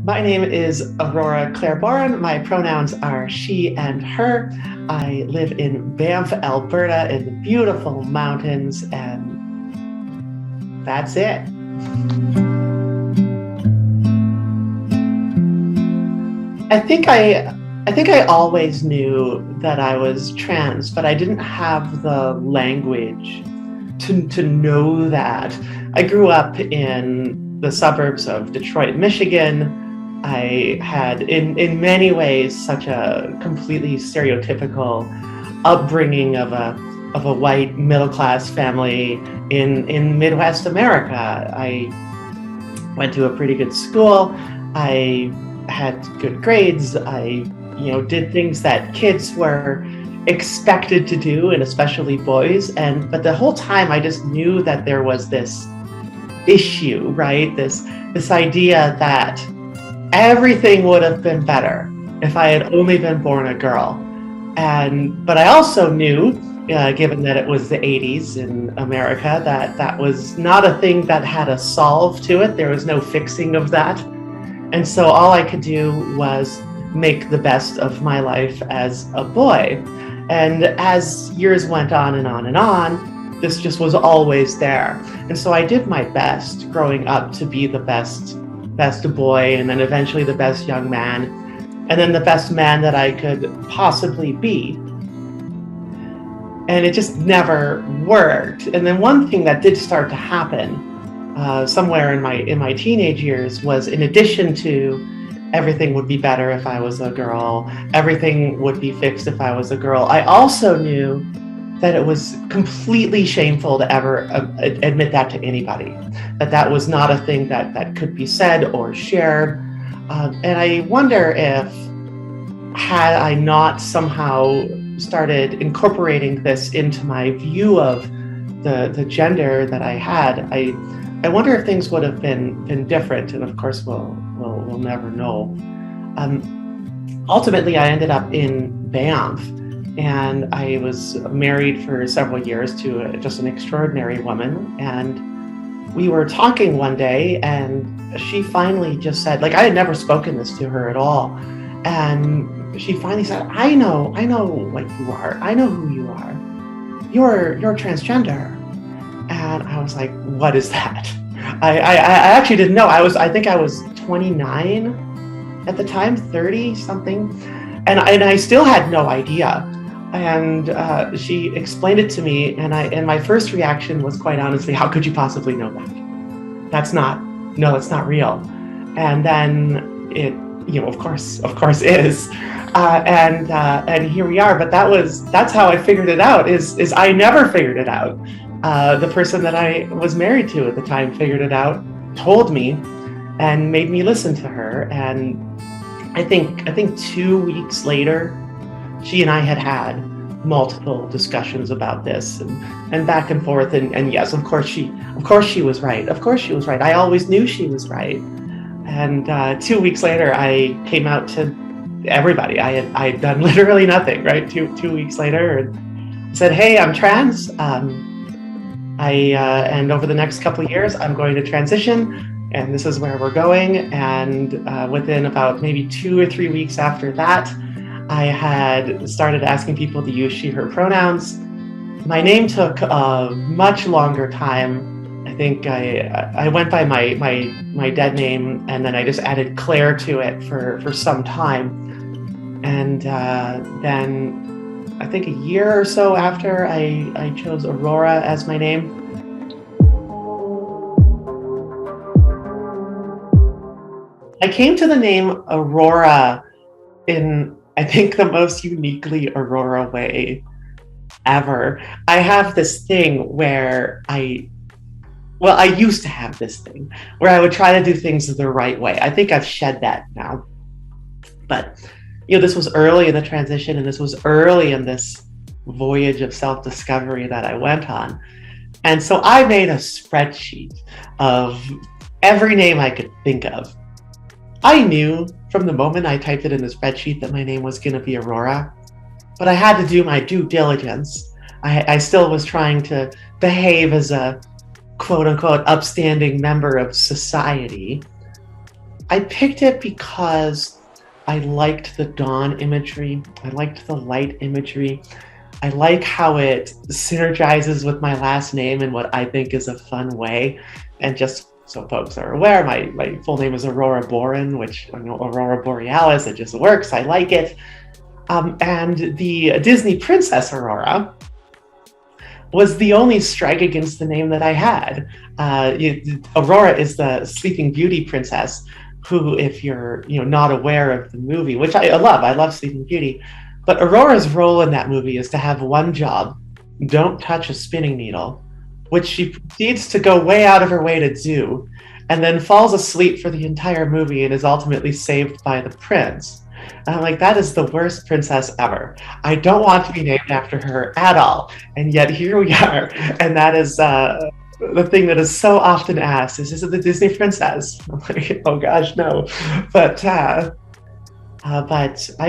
My name is Aurora Claiborne. My pronouns are she and her. I live in Banff, Alberta, in the beautiful mountains, and that's it. I think I I think I always knew that I was trans, but I didn't have the language to know that. I grew up in the suburbs of Detroit, Michigan. I had, in many ways, such a completely stereotypical upbringing of a white middle class family in Midwest America. I went to a pretty good school. I had good grades. I, did things that kids were expected to do, and especially boys. But the whole time I just knew that there was this issue, right? This idea that everything would have been better if I had only been born a girl. But I also knew, given that it was the 80s in America, that that was not a thing that had a solve to it. There was no fixing of that. And so all I could do was make the best of my life as a boy. And as years went on and on and on, this just was always there. And so I did my best growing up to be the best boy, and then eventually the best young man, and then the best man that I could possibly be. And it just never worked. And then one thing that did start to happen somewhere in my teenage years was, in addition to everything would be better if I was a girl, everything would be fixed if I was a girl, I also knew that it was completely shameful to ever admit that to anybody, that that was not a thing that could be said or shared. And I wonder if, had I not somehow started incorporating this into my view of the gender that I had, I wonder if things would have been different. And of course, we'll never know. Ultimately, I ended up in Banff, and I was married for several years to just an extraordinary woman. And we were talking one day, and she finally just said, like, I had never spoken this to her at all. And she finally said, I know what you are. I know who you are. You're transgender. And I was like, what is that? I actually didn't know. I think I was 29 at the time, 30 something. And I still had no idea. And she explained it to me, and my first reaction was, quite honestly, how could you possibly know that? That's not real. And then it, of course is. And here we are. But that's how I figured it out. Is I never figured it out. The person that I was married to at the time figured it out, told me, and made me listen to her. And I think 2 weeks later, she and I had multiple discussions about this, and back and forth. And yes, of course she was right. Of course she was right. I always knew she was right. And 2 weeks later, I came out to everybody. I had done literally nothing, right? Two weeks later, and said, hey, I'm trans. And over the next couple of years, I'm going to transition, and this is where we're going. And within about maybe 2 or 3 weeks after that, I had started asking people to use she, her pronouns. My name took a much longer time. I think I went by my dead name, and then I just added Claire to it for some time. And then I think a year or so after, I chose Aurora as my name. I came to the name Aurora in, I think, the most uniquely Aurora way ever. I have this thing where I used to have this thing where I would try to do things the right way. I think I've shed that now. But this was early in the transition, and this was early in this voyage of self-discovery that I went on. And so I made a spreadsheet of every name I could think of. I knew from the moment I typed it in the spreadsheet that my name was going to be Aurora, but I had to do my due diligence. I still was trying to behave as a quote unquote upstanding member of society. I picked it because I liked the dawn imagery. I liked the light imagery. I like how it synergizes with my last name in what I think is a fun way. And just so folks are aware, my full name is Aurora Boren, which, Aurora Borealis, it just works. I like it. And the Disney Princess Aurora was the only strike against the name that I had. Aurora is the Sleeping Beauty princess, who, if you're not aware of the movie, which I love Sleeping Beauty, but Aurora's role in that movie is to have one job: don't touch a spinning needle, which she proceeds to go way out of her way to do, and then falls asleep for the entire movie and is ultimately saved by the prince. And I'm like, that is the worst princess ever. I don't want to be named after her at all. And yet here we are. And that is the thing that is so often asked is it the Disney princess? I'm like, oh gosh, no. But I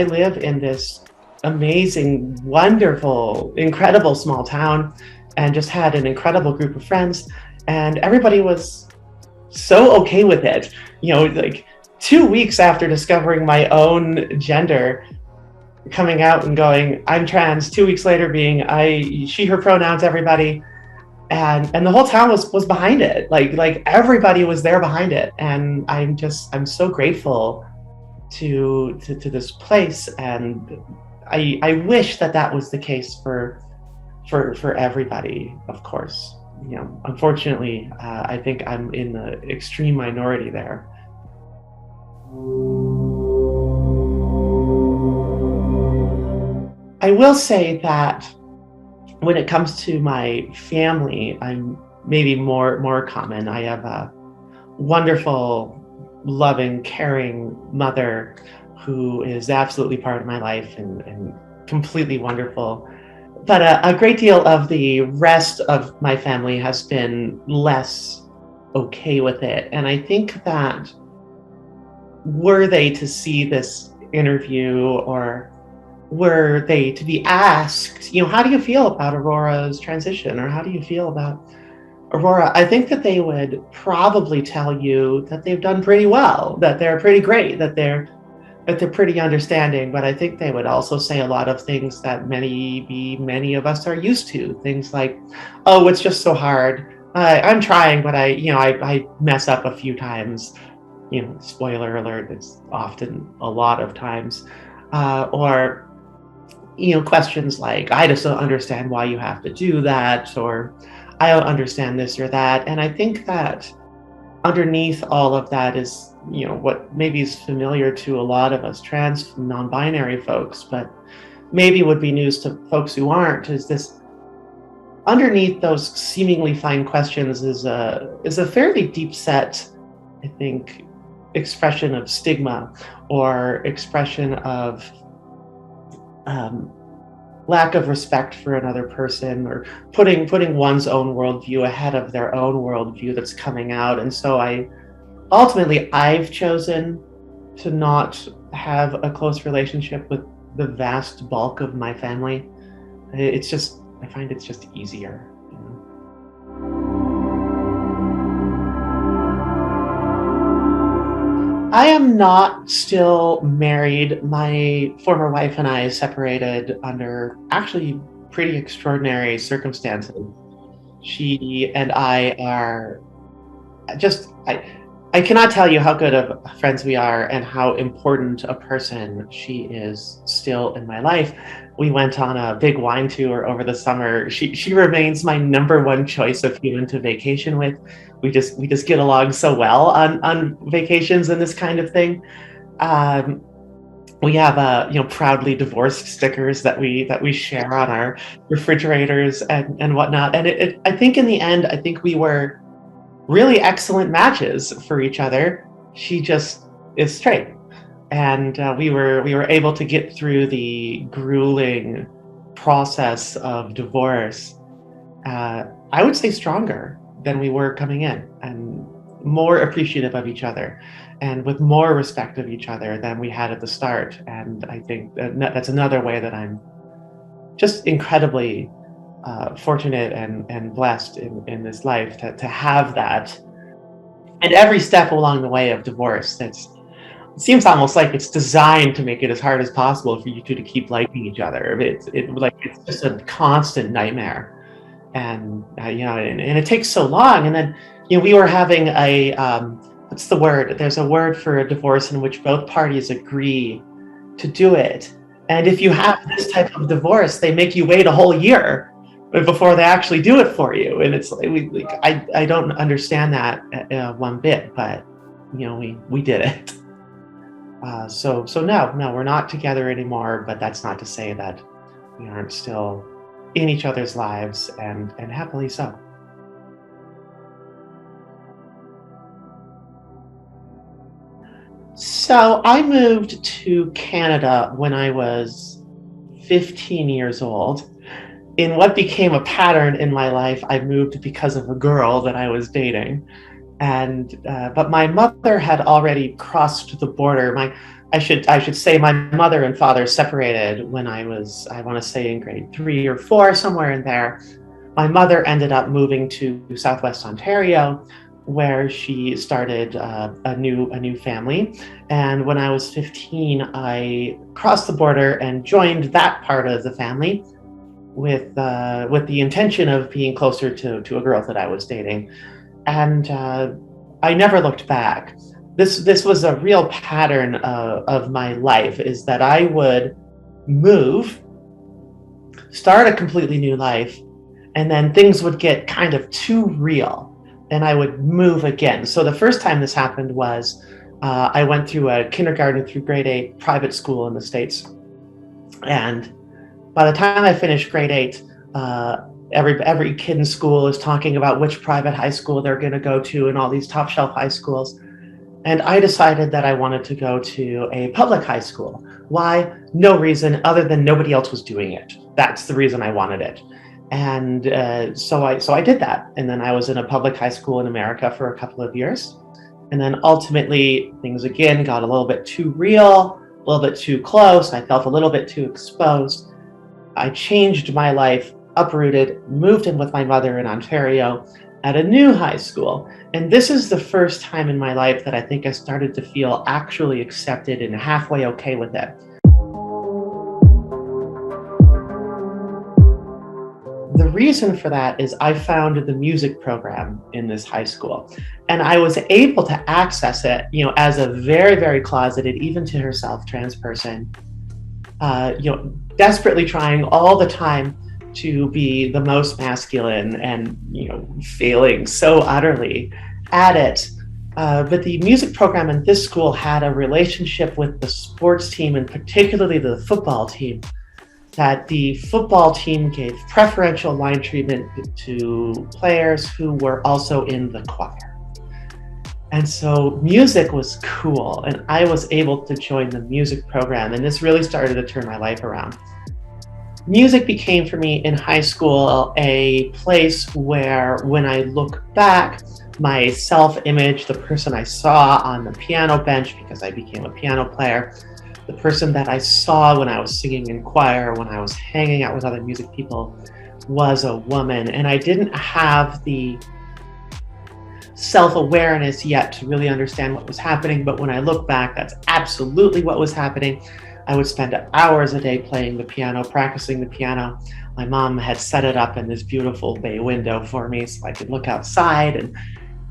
live in this amazing, wonderful, incredible small town, and just had an incredible group of friends. And everybody was so okay with it. Like 2 weeks after discovering my own gender, coming out and going, I'm trans, 2 weeks later being she, her pronouns, everybody. And the whole town was behind it. Like everybody was there behind it. And I'm so grateful to this place. And I wish that was the case for everybody, of course. Unfortunately, I think I'm in the extreme minority there. I will say that when it comes to my family, I'm maybe more common. I have a wonderful, loving, caring mother who is absolutely part of my life and completely wonderful. But a great deal of the rest of my family has been less okay with it. And I think that were they to see this interview, or were they to be asked, how do you feel about Aurora's transition, or how do you feel about Aurora, I think that they would probably tell you that they've done pretty well, that they're pretty great, that they're pretty understanding. But I think they would also say a lot of things that many of us are used to. Things like, oh, it's just so hard. I'm trying, but I mess up a few times. Spoiler alert, it's often a lot of times. Or questions like, I just don't understand why you have to do that, or I don't understand this or that. And I think that underneath all of that is, what maybe is familiar to a lot of us trans, non-binary folks, but maybe would be news to folks who aren't, is this: underneath those seemingly fine questions is a fairly deep set, I think, expression of stigma, or expression of lack of respect for another person, or putting one's own worldview ahead of their own worldview that's coming out. And so I've chosen to not have a close relationship with the vast bulk of my family. I find it's just easier. I am not still married. My former wife and I separated under actually pretty extraordinary circumstances. She and I are I cannot tell you how good of friends we are and how important a person she is still in my life. We went on a big wine tour over the summer. She remains my number one choice of human to vacation with. We just get along so well on vacations and this kind of thing. We have proudly divorced stickers that we share on our refrigerators and whatnot. And I think in the end, I think we were really excellent matches for each other. She just is straight, and we were able to get through the grueling process of divorce. I would say stronger than we were coming in, and more appreciative of each other, and with more respect of each other than we had at the start. And I think that's another way that I'm just incredibly fortunate and blessed in this life to have that. And every step along the way of divorce, it seems almost like it's designed to make it as hard as possible for you two to keep liking each other. It's just a constant nightmare, and and it takes so long. And then we were having a what's the word? There's a word for a divorce in which both parties agree to do it. And if you have this type of divorce, they make you wait a whole year before they actually do it for you. And it's like, I don't understand that one bit, but we did it. So no, we're not together anymore, but that's not to say that we aren't still in each other's lives, and happily so. So I moved to Canada when I was 15 years old. In what became a pattern in my life, I moved because of a girl that I was dating. And but my mother had already crossed the border. I should say my mother and father separated when I was, I want to say, in grade 3 or 4, somewhere in there. My mother ended up moving to Southwest Ontario, where she started a new family. And when I was 15, I crossed the border and joined that part of the family with the intention of being closer to a girl that I was dating. And I never looked back. This was a real pattern of my life, is that I would move, start a completely new life, and then things would get kind of too real, and I would move again. So the first time this happened was I went through a kindergarten through grade 8 private school in the States. And by the time I finished grade 8, every kid in school is talking about which private high school they're going to go to, and all these top shelf high schools. And I decided that I wanted to go to a public high school. Why? No reason other than nobody else was doing it. That's the reason I wanted it. And so I did that. And then I was in a public high school in America for a couple of years. And then ultimately things again got a little bit too real, a little bit too close. I felt a little bit too exposed. I changed my life, uprooted, moved in with my mother in Ontario at a new high school. And this is the first time in my life that I think I started to feel actually accepted and halfway okay with it. The reason for that is I found the music program in this high school, and I was able to access it, as a very, very closeted, even to herself, trans person, desperately trying all the time to be the most masculine and, failing so utterly at it. But the music program in this school had a relationship with the sports team, and particularly the football team, that the football team gave preferential line treatment to players who were also in the choir. And so music was cool, and I was able to join the music program, and this really started to turn my life around. Music became for me in high school a place where, when I look back, my self-image, the person I saw on the piano bench because I became a piano player, the person that I saw when I was singing in choir, when I was hanging out with other music people, was a woman. And I didn't have the self-awareness yet to really understand what was happening. But when I look back, that's absolutely what was happening. I would spend hours a day playing the piano, practicing the piano. My mom had set it up in this beautiful bay window for me so I could look outside and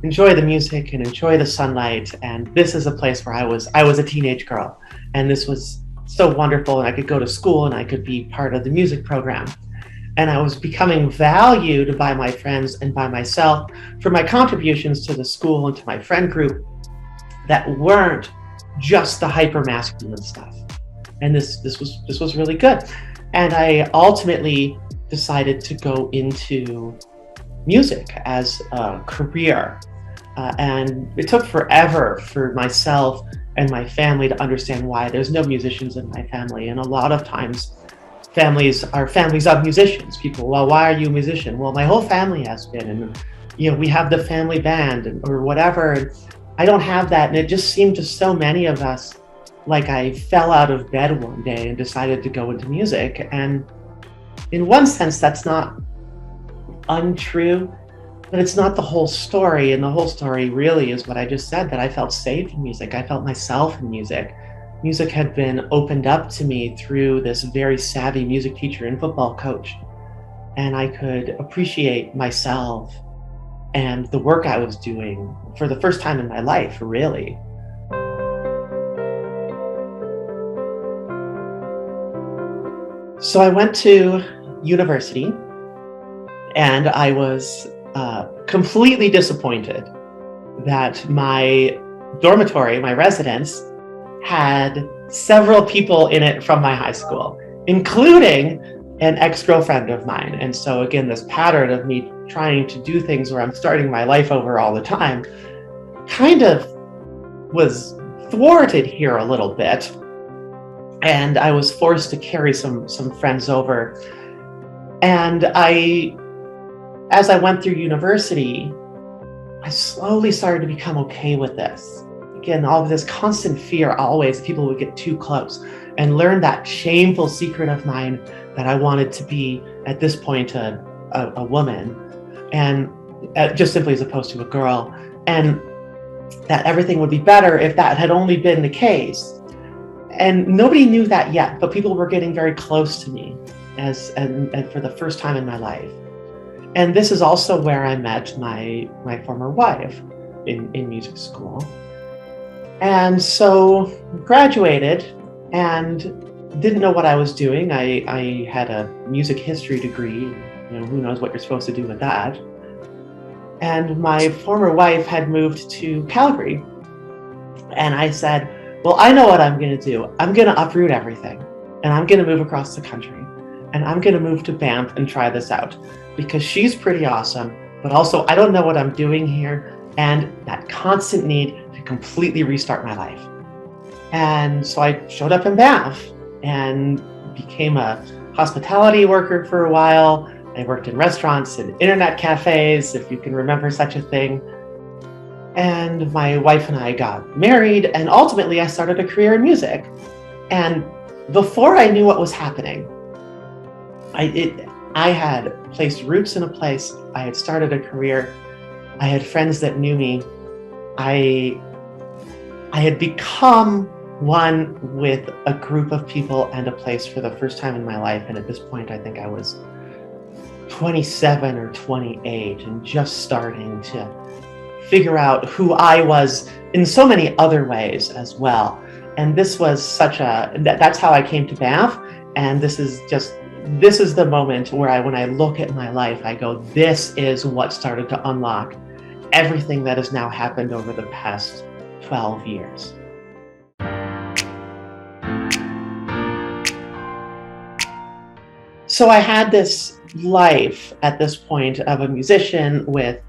enjoy the music and enjoy the sunlight. And this is a place where I was a teenage girl. And this was so wonderful. And I could go to school and I could be part of the music program. And I was becoming valued by my friends and by myself for my contributions to the school and to my friend group that weren't just the hyper-masculine stuff. And this was really good. And I ultimately decided to go into music as a career. And it took forever for myself and my family to understand why there's no musicians in my family. And a lot of times families are families of musicians. People, well, why are you a musician? Well, my whole family has been, and we have the family band or whatever. And I don't have that. And it just seemed to so many of us like I fell out of bed one day and decided to go into music. And in one sense, that's not untrue, But it's not the whole story. And the whole story really is what I just said, that I felt safe in music. I felt myself in music. Music had been opened up to me through this very savvy music teacher and football coach. And I could appreciate myself and the work I was doing for the first time in my life, really. So I went to university, and I was completely disappointed that my dormitory, my residence, had several people in it from my high school, including an ex-girlfriend of mine. And so again, this pattern of me trying to do things where I'm starting my life over all the time kind of was thwarted here a little bit. And I was forced to carry some friends over. And as I went through university, I slowly started to become okay with this. Again, all of this constant fear always, people would get too close, and learn that shameful secret of mine that I wanted to be, at this point, a woman, and just simply as opposed to a girl, and that everything would be better if that had only been the case. And nobody knew that yet, but people were getting very close to me and for the first time in my life. And this is also where I met my former wife in music school. And so graduated and didn't know what I was doing. I had a music history degree. Who knows what you're supposed to do with that. And my former wife had moved to Calgary. And I said, well, I know what I'm going to do. I'm going to uproot everything, and I'm going to move across the country, and I'm going to move to Banff and try this out, because she's pretty awesome, but also I don't know what I'm doing here, and that constant need to completely restart my life. And so I showed up in Banff and became a hospitality worker for a while. I worked in restaurants and internet cafes, if you can remember such a thing. And my wife and I got married, and ultimately I started a career in music. And before I knew what was happening, I had placed roots in a place. I had started a career. I had friends that knew me. I had become one with a group of people and a place for the first time in my life. And at this point, I think I was 27 or 28 and just starting to figure out who I was in so many other ways as well. And this was that's how I came to Banff. And this is the moment where when I look at my life, I go, this is what started to unlock everything that has now happened over the past 12 years. So I had this life at this point of a musician with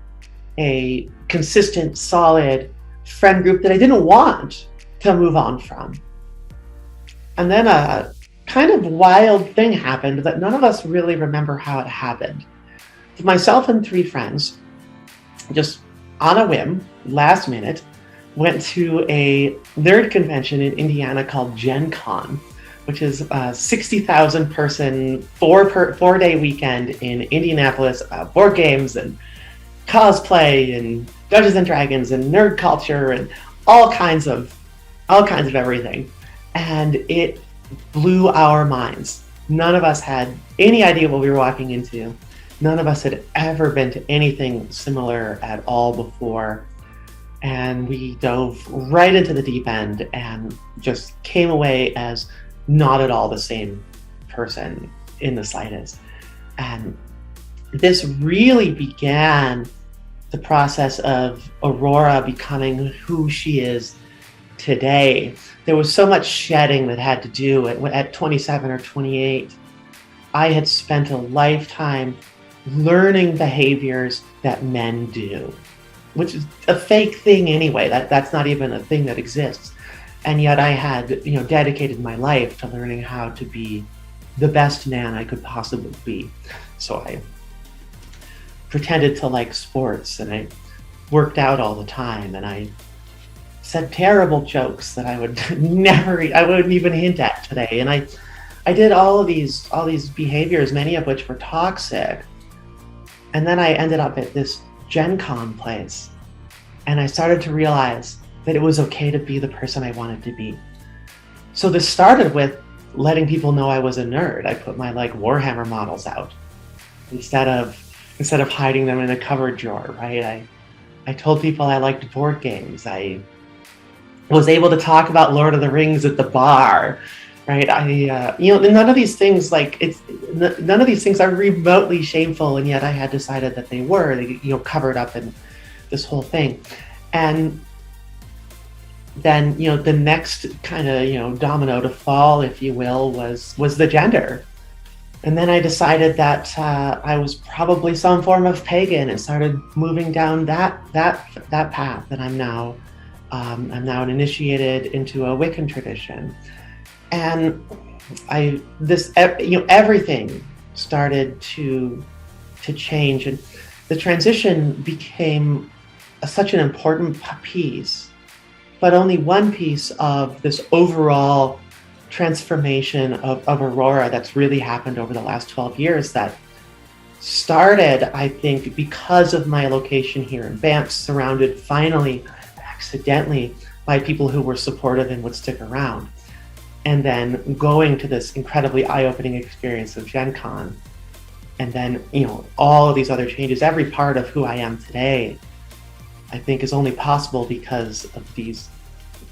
a consistent, solid friend group that I didn't want to move on from. And then a kind of wild thing happened that none of us really remember how it happened. Myself and 3 friends, just on a whim, last minute, went to a nerd convention in Indiana called Gen Con, which is a 60,000 person, 4-day weekend in Indianapolis about board games and cosplay and Dungeons and Dragons and nerd culture and all kinds of everything. And it blew our minds. None of us had any idea what we were walking into. None of us had ever been to anything similar at all before. And we dove right into the deep end and just came away as not at all the same person in the slightest. And this really began the process of Aurora becoming who she is today. There was so much shedding that had to do at 27 or 28. I had spent a lifetime learning behaviors that men do, which is a fake thing anyway. That's not even a thing that exists. And yet I had, dedicated my life to learning how to be the best man I could possibly be. So I pretended to like sports, and I worked out all the time, and I said terrible jokes that I would I wouldn't even hint at today. And I did all these behaviors, many of which were toxic. And then I ended up at this Gen Con place. And I started to realize that it was okay to be the person I wanted to be. So this started with letting people know I was a nerd. I put my like Warhammer models out instead of hiding them in a cupboard drawer, right? I told people I liked board games. I was able to talk about Lord of the Rings at the bar, right? None of these things none of these things are remotely shameful, and yet I had decided that they were, covered up in this whole thing. And then, the next kind of, domino to fall, if you will, was the gender. And then I decided that I was probably some form of pagan and started moving down that path. And I'm now initiated into a Wiccan tradition. And everything started to change, and the transition became such an important piece, but only one piece of this overall transformation of Aurora that's really happened over the last 12 years that started, I think, because of my location here in Banff, surrounded finally, accidentally, by people who were supportive and would stick around. And then going to this incredibly eye-opening experience of Gen Con. And then, all of these other changes, every part of who I am today, I think is only possible because of these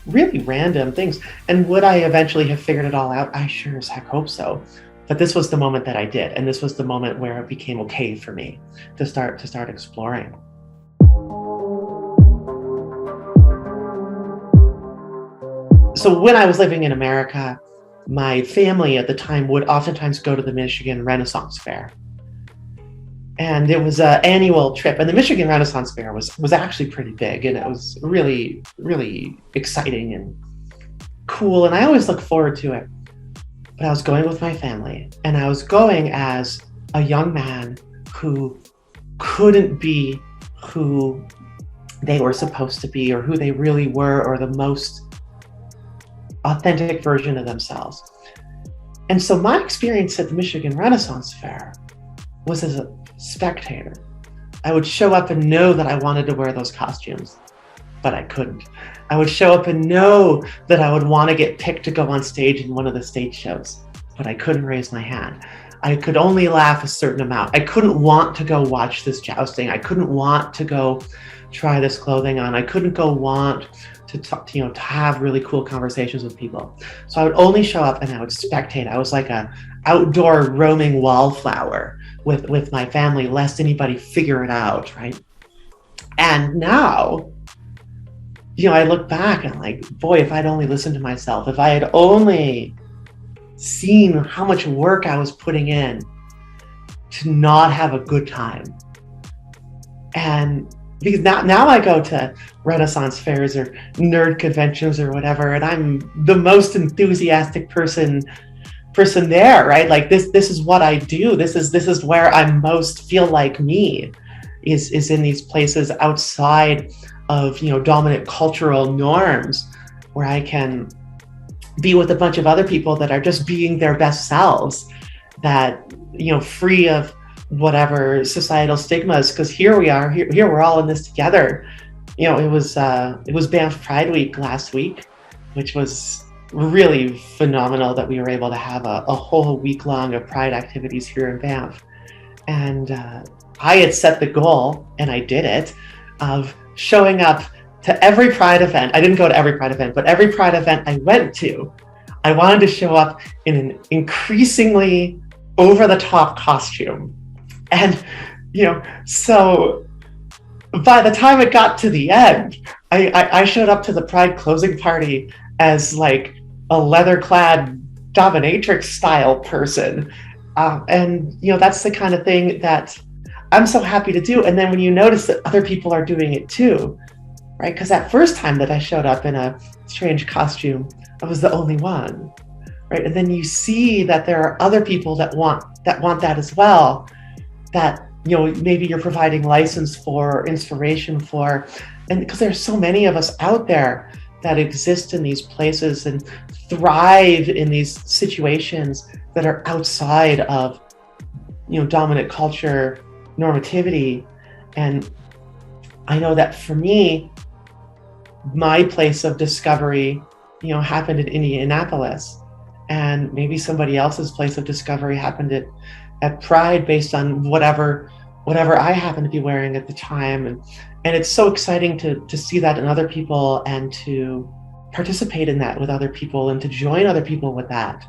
really random things. And would I eventually have figured it all out? I sure as heck hope so. But this was the moment that I did. And this was the moment where it became okay for me to start exploring. So when I was living in America, my family at the time would oftentimes go to the Michigan Renaissance Fair. And it was an annual trip. And the Michigan Renaissance Fair was actually pretty big, and it was really, really exciting and cool. And I always look forward to it. But I was going with my family, and I was going as a young man who couldn't be who they were supposed to be, or who they really were, or the most authentic version of themselves. And so my experience at the Michigan Renaissance Fair was as a spectator. I would show up and know that I wanted to wear those costumes, but I couldn't. I would show up and know that I would want to get picked to go on stage in one of the stage shows, but I couldn't raise my hand. I could only laugh a certain amount. I couldn't want to go watch this jousting. I couldn't want to go try this clothing on. I couldn't go want to talk, to have really cool conversations with people. So I would only show up and I would spectate. I was like a outdoor roaming wallflower with my family, lest anybody figure it out, right? And now, I look back and I'm like, boy, if I'd only listened to myself, if I had only seen how much work I was putting in to not have a good time. And because now I go to Renaissance fairs or nerd conventions or whatever, and I'm the most enthusiastic person there, right? Like this is what I do. This is where I most feel like me, is in these places outside of dominant cultural norms, where I can be with a bunch of other people that are just being their best selves, that free of whatever societal stigmas, because here we are, here we're all in this together. It was Banff Pride Week last week, which was really phenomenal that we were able to have a whole week long of Pride activities here in Banff. And I had set the goal, and I did it, of showing up to every Pride event. I didn't go to every Pride event, but every Pride event I went to, I wanted to show up in an increasingly over-the-top costume. And, so by the time it got to the end, I showed up to the Pride closing party as like a leather-clad dominatrix style person. And, that's the kind of thing that I'm so happy to do. And then when you notice that other people are doing it too, right? Because that first time that I showed up in a strange costume, I was the only one, right? And then you see that there are other people that want that as well, that, maybe you're providing license for, inspiration for, and because there's so many of us out there that exist in these places and thrive in these situations that are outside of, dominant culture normativity. And I know that for me, my place of discovery, happened in Indianapolis, and maybe somebody else's place of discovery happened at Pride based on whatever I happen to be wearing at the time. And it's so exciting to see that in other people and to participate in that with other people and to join other people with that.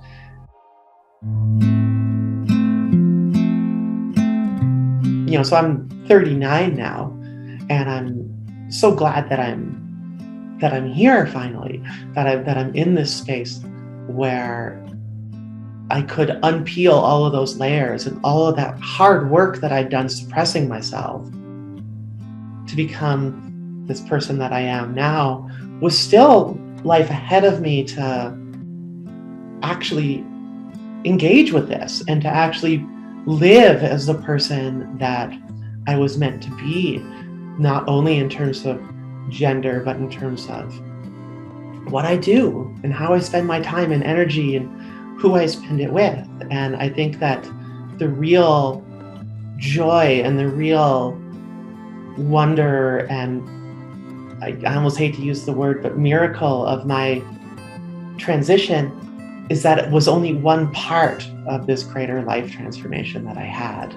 So I'm 39 now, and I'm so glad that I'm here finally, that I'm in this space where I could unpeel all of those layers and all of that hard work that I'd done suppressing myself to become this person that I am now, with still life ahead of me to actually engage with this and to actually live as the person that I was meant to be, not only in terms of gender, but in terms of what I do and how I spend my time and energy and who I spend it with. And I think that the real joy and the real wonder, and I almost hate to use the word, but miracle of my transition is that it was only one part of this greater life transformation that I had.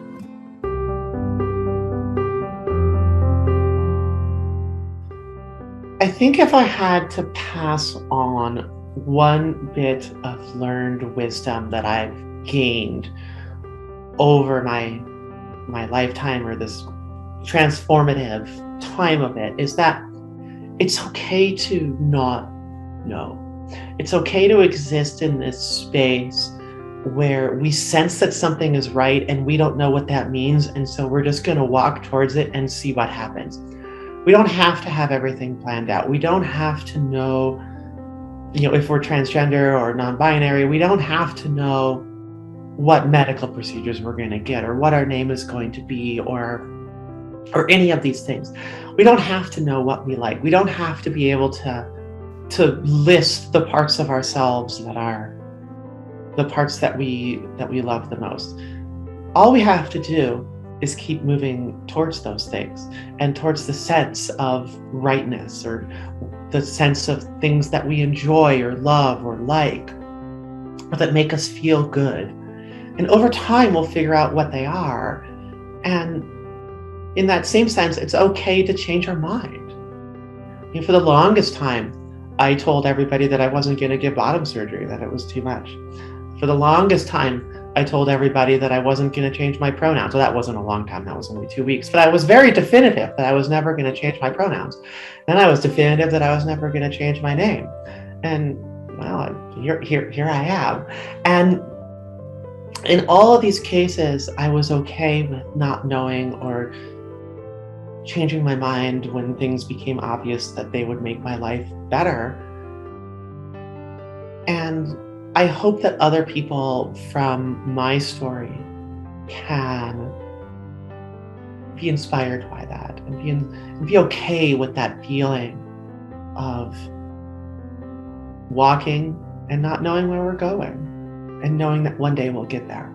I think if I had to pass on one bit of learned wisdom that I've gained over my lifetime, or this transformative time of it, is that it's okay to not know. It's okay to exist in this space where we sense that something is right and we don't know what that means, and so we're just going to walk towards it and see what happens. We don't have to have everything planned out. We don't have to know, if we're transgender or non-binary. We don't have to know what medical procedures we're going to get, or what our name is going to be, or any of these things. We don't have to know what we like. We don't have to be able to list the parts of ourselves that are the parts that we love the most. All we have to do is keep moving towards those things and towards the sense of rightness, or the sense of things that we enjoy or love or like, or that make us feel good. And over time, we'll figure out what they are. And in that same sense, it's okay to change our mind. For the longest time, I told everybody that I wasn't going to get bottom surgery, that it was too much. For the longest time, I told everybody that I wasn't going to change my pronouns. Well, that wasn't a long time. That was only 2 weeks. But I was very definitive that I was never going to change my pronouns. Then I was definitive that I was never going to change my name. And well, here I am. And in all of these cases, I was okay with not knowing or changing my mind when things became obvious that they would make my life better. And I hope that other people from my story can be inspired by that, and be okay with that feeling of walking and not knowing where we're going, and knowing that one day we'll get there.